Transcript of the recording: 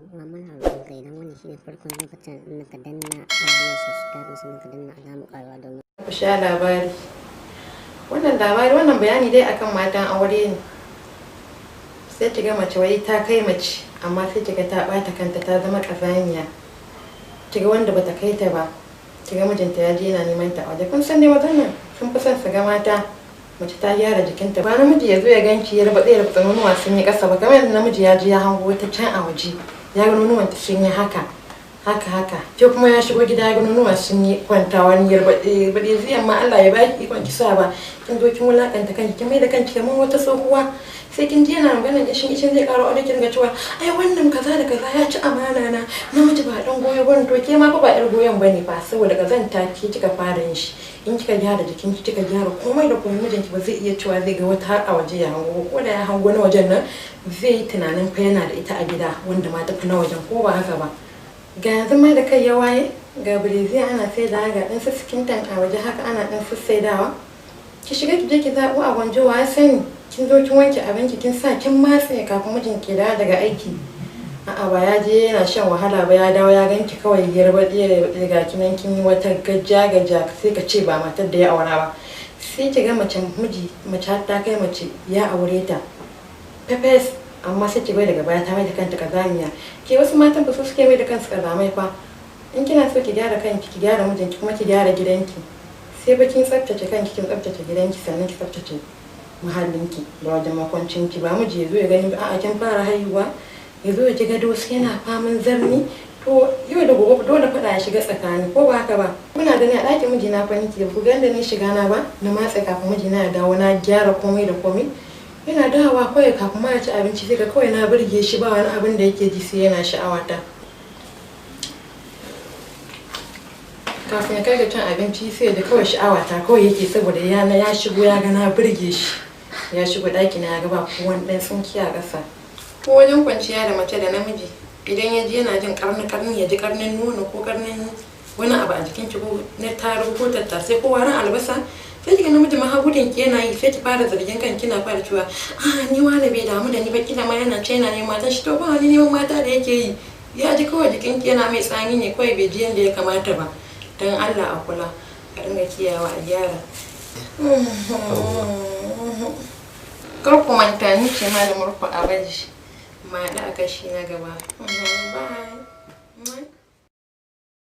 Muna roƙon ka idan wannan shine farkon lokacin da ka danna alamar subscribe sannan ka danna alamar ƙararrawa domin ku sha labari. Wannan bayani dai akan matan aure ne. Sai kiga mace wai ta kai mace amma sai kiga ta ɓata kanta ta zama ƙazamiya. Kiga wanda bata kai ta ba, kiga mijinta ya je yana neman ta a waje. Kun san dai mazan nan sun fi son su ga mata mace ta gyara jikinta ba namiji ya zo ya ganki ya raba ɗaya da nonuwa sun yi ƙasa ba, kamar yadda namiji ya je ya hango wata can a waje ya ga nonuwanta sun yi haka ke kuma ya shigo gida ya ga nonuwa sun yi kwanta wani yarbaɗe zai amma Allah ya baki ikon ki sa ba kin zo kin wulakanta kanki kin mai da kanki kamar wata tsohuwa sai kin ji yana maganar ishin zai karo aure kin ga cewa ai wannan kaza da kaza ya ci amana na namiji ba dan goyo bane to ke ma fa ba yar goyon bane fa saboda kazanta ke kika fara yin shi in kika gyara jikin ki kika gyara komai da komai mijinki ba zai iya cewa zai ga wata har a waje ya hango ko da ya hango na wajen nan zai yi tunanin fa yana da ita a gida wanda ma tafi na wajen ko ba haka ba ga yanzu mai da kai ya waye ga birizi ana saida ga dan sassakin tan a waje haka ana dan sassaidawa ki shiga ki je ki zabo a gwanjo wa sani kin zo kin wanke abinki kin sa kin matse kafin mijinki da daga aiki a'a ba ya je yana shan wahala ba ya dawo ya ganki kawai yarbaɗe ga kinan kin yi wata gaja sai ka ce ba matar da ya aura ba sai ki ga mace ta kai mace ya aure ta pepes amma sai ki bai daga baya ta mai da kanta kazamiya ke wasu matan ba su suke mai da kansu kazamai fa in kina so ki gyara kanki ki gyara mijinki kuma ki gyara gidanki sai ba kin tsaftace kanki kin tsaftace gidanki sannan ki tsaftace muhallinki da wajen makwancinki ba miji ya zo ya gani a'a kin fara haihuwa ya zo ya ji gado sai yana faman zarni to yau da gobe dole faɗa ya shiga tsakani ko ba haka ba muna gani a ɗakin mijina fa nake ku ga da ni shiga na ba na matsa kafin mijina ya dawo na gyara komai da komai yana dawowa kawai kafin ma ya ci abinci sai ka kawai na burge shi ba wani abin da yake ji sai yana sha'awata kafin ya kai ga cin abinci sai da kawai sha'awata kawai yake saboda ya shigo ya ga na burge shi ya shigo ɗaki na ya ga ba kowan ɗan tsinki a ƙasa ko wajen kwanciya da mace da namiji idan ya ji yana jin karni ya ji karnin nono ko karnin wani abu a jikin ki ko na taro ko tattasai ko warin albasa sai kiga namiji ma hagudin ki yana yi sai ki fara zargin kan kina fara cewa ni wani bai damu da ni ba kila ma yana ce yana neman matan shi to ba wani neman mata da yake yi ya ji kawai jikin ki yana mai tsani ne kawai bai ji yanda ya kamata ba dan Allah a kula a dinga kiyawa a gyara kar ku manta ni ce malamar ku a baji ma da aka shi na gaba bye